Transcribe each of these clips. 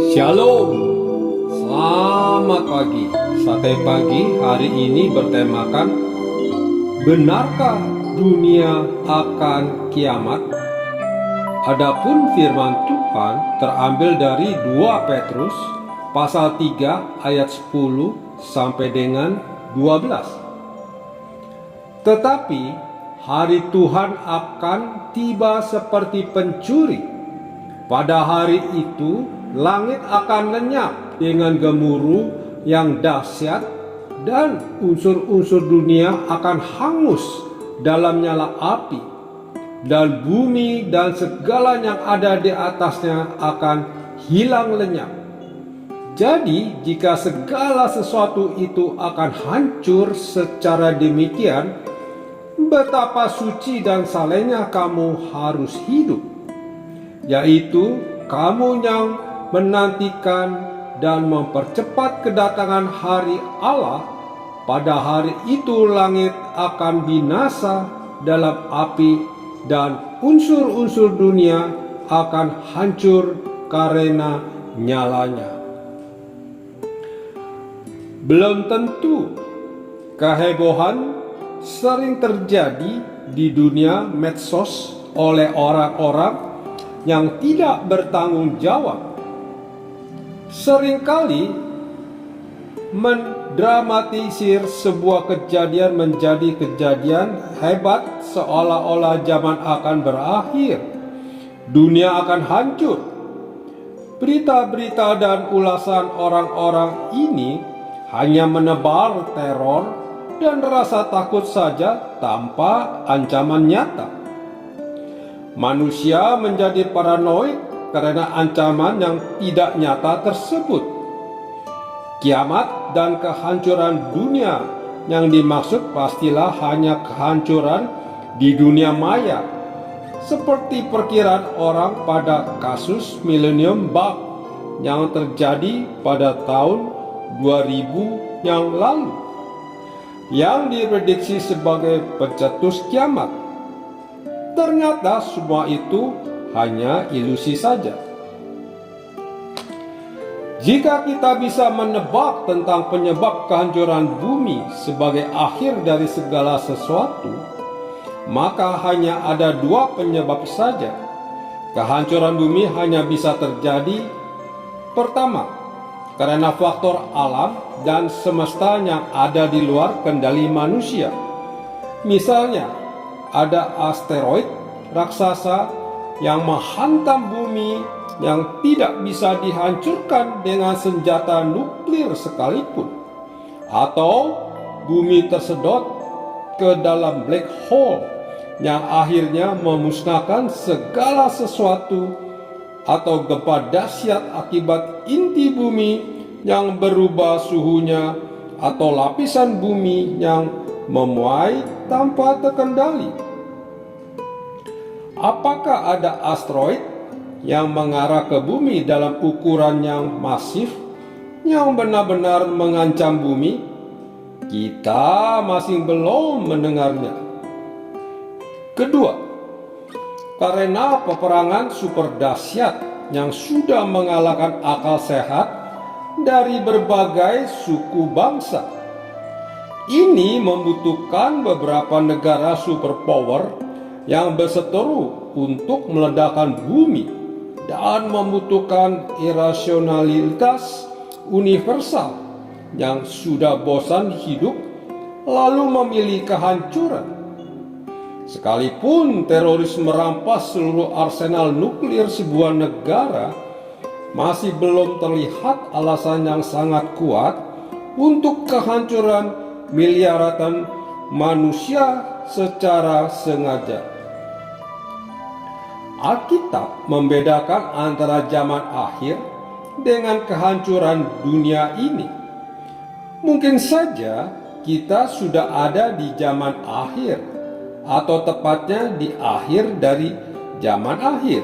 Shalom, selamat pagi. Sate pagi hari ini bertemakan benarkah dunia akan kiamat? Adapun firman Tuhan terambil dari 2 Petrus pasal 3 ayat 10 sampai dengan 12. Tetapi hari Tuhan akan tiba seperti pencuri. Pada hari itu langit akan lenyap dengan gemuruh yang dahsyat, dan unsur-unsur dunia akan hangus dalam nyala api, dan bumi dan segala yang ada di atasnya akan hilang lenyap. Jadi jika segala sesuatu itu akan hancur secara demikian, betapa suci dan salehnya kamu harus hidup, yaitu kamu yang menantikan dan mempercepat kedatangan hari Allah. Pada hari itu langit akan binasa dalam api, dan unsur-unsur dunia akan hancur karena nyalanya. Belum tentu kehebohan sering terjadi di dunia medsos oleh orang-orang yang tidak bertanggung jawab. Seringkali mendramatisir sebuah kejadian menjadi kejadian hebat, seolah-olah zaman akan berakhir, dunia akan hancur. Berita-berita dan ulasan orang-orang ini hanya menebar teror dan rasa takut saja tanpa ancaman nyata. Manusia menjadi paranoid karena ancaman yang tidak nyata tersebut. Kiamat dan kehancuran dunia yang dimaksud pastilah hanya kehancuran di dunia maya, seperti perkiraan orang pada kasus Millennium Bug yang terjadi pada tahun 2000 yang lalu, yang diprediksi sebagai pencetus kiamat. Ternyata semua itu hanya ilusi saja. Jika kita bisa menebak tentang penyebab kehancuran bumi sebagai akhir dari segala sesuatu, maka hanya ada 2 penyebab saja. Kehancuran bumi hanya bisa terjadi, pertama, karena faktor alam dan semesta yang ada di luar kendali manusia. Misalnya, ada asteroid raksasa yang menghantam bumi yang tidak bisa dihancurkan dengan senjata nuklir sekalipun, atau bumi tersedot ke dalam black hole yang akhirnya memusnahkan segala sesuatu, atau gempa dahsyat akibat inti bumi yang berubah suhunya, atau lapisan bumi yang memuai tanpa terkendali. Apakah ada asteroid yang mengarah ke bumi dalam ukuran yang masif yang benar-benar mengancam bumi? Kita masih belum mendengarnya. Kedua, karena peperangan super dahsyat yang sudah mengalahkan akal sehat dari berbagai suku bangsa. Ini membutuhkan beberapa negara superpower yang berseteru untuk meledakkan bumi, dan membutuhkan irasionalitas universal yang sudah bosan hidup lalu memilih kehancuran. Sekalipun teroris merampas seluruh arsenal nuklir sebuah negara, masih belum terlihat alasan yang sangat kuat untuk kehancuran miliaran manusia secara sengaja. Alkitab membedakan antara zaman akhir dengan kehancuran dunia ini. Mungkin saja kita sudah ada di zaman akhir, atau tepatnya di akhir dari zaman akhir.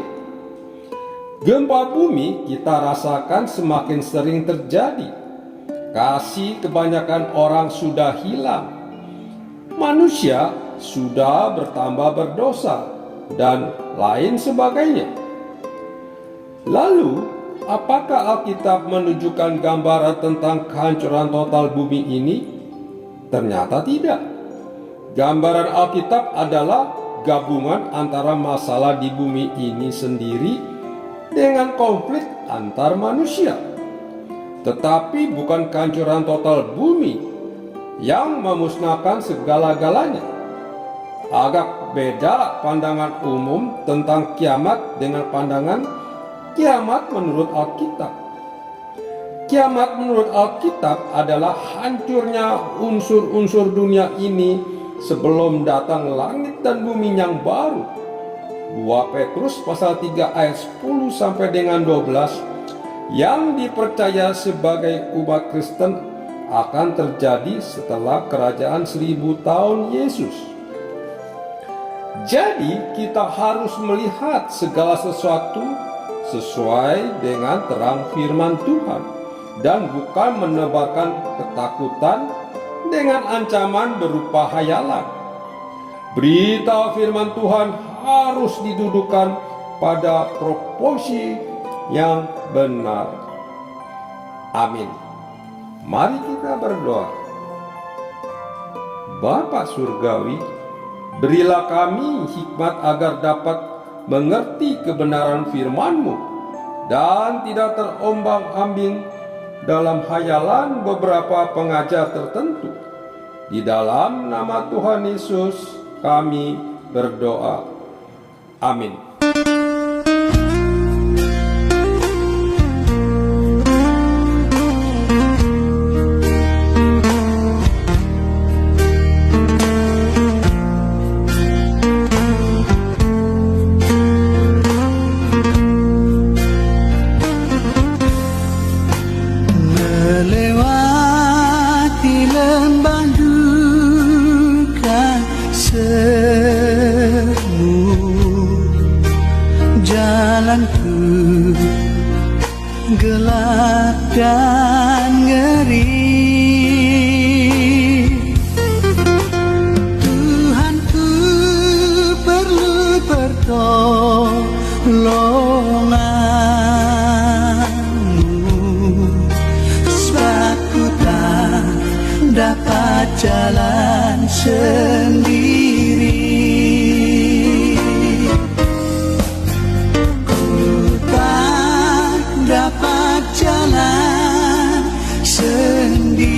Gempa bumi kita rasakan semakin sering terjadi. Kasih kebanyakan orang sudah hilang. Manusia sudah bertambah berdosa, dan lain sebagainya. Lalu apakah Alkitab menunjukkan gambaran tentang kehancuran total bumi ini? Ternyata tidak. Gambaran Alkitab adalah gabungan antara masalah di bumi ini sendiri dengan konflik antar manusia. Tetapi bukan kehancuran total bumi yang memusnahkan segala-galanya. Agak beda pandangan umum tentang kiamat dengan pandangan kiamat menurut Alkitab. Kiamat menurut Alkitab adalah hancurnya unsur-unsur dunia ini sebelum datang langit dan bumi yang baru. 2 Petrus pasal 3 ayat 10 sampai dengan 12 yang dipercaya sebagai umat Kristen akan terjadi setelah kerajaan 1000 tahun Yesus. Jadi kita harus melihat segala sesuatu sesuai dengan terang firman Tuhan dan bukan menebarkan ketakutan dengan ancaman berupa hayalan. Berita firman Tuhan harus didudukan pada proporsi yang benar. Amin. Mari kita berdoa. Bapa Surgawi, berilah kami hikmat agar dapat mengerti kebenaran firman-Mu dan tidak terombang-ambing dalam hayalan beberapa pengajar tertentu. Di dalam nama Tuhan Yesus kami berdoa. Amin. Jalanku gelap dan ngeri, Tuhanku perlu pertolongan-Mu, sebab ku tak dapat jalan sendiri. Dapat jalan sendiri.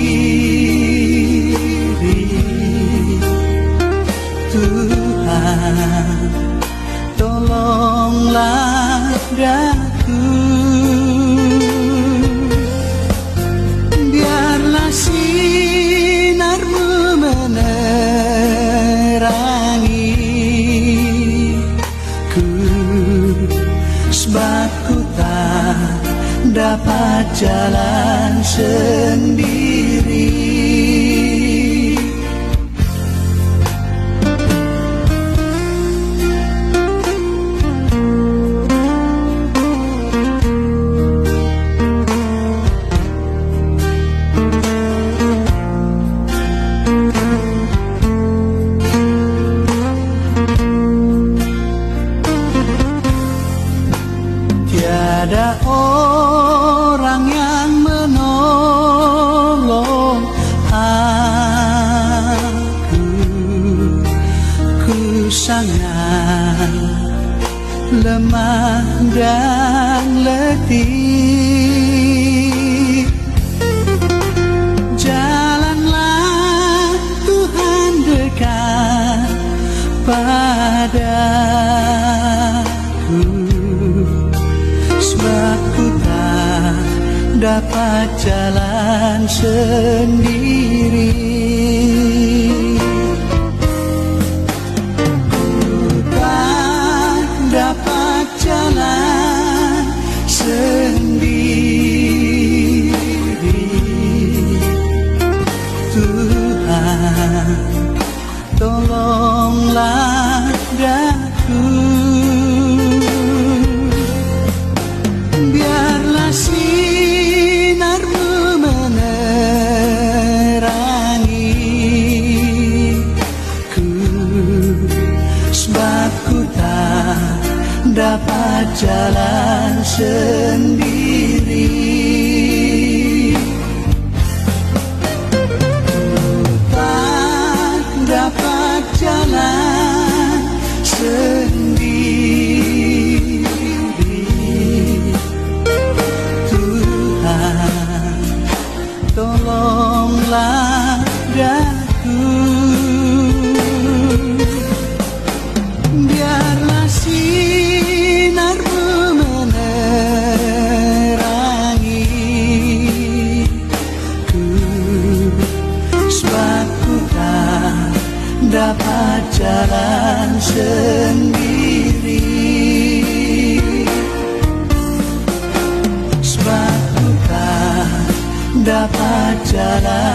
Tuhan, tolonglah daku. Biarlah sinar-Mu menerangiku, sebab ku tak dapat jalan sendiri. Tiada orang yang menolong aku, ku sangat lemah dan letih. Jalanlah Tuhan dekat padaku, sebab ku tak dapat jalan sendiri. Ku tak dapat jalan sendiri. Tuhan, tolonglah daku. Biarlah sinar-Mu menerangiku, sebab ku tak dapat jalan sendiri. Ku tak dapat jalan sendiri. Tuhan, tolonglah daku. Biarlah sinarmu menerangi ku, sebab ku tak dapat jalan sendiri. Sebab ku tak dapat jalan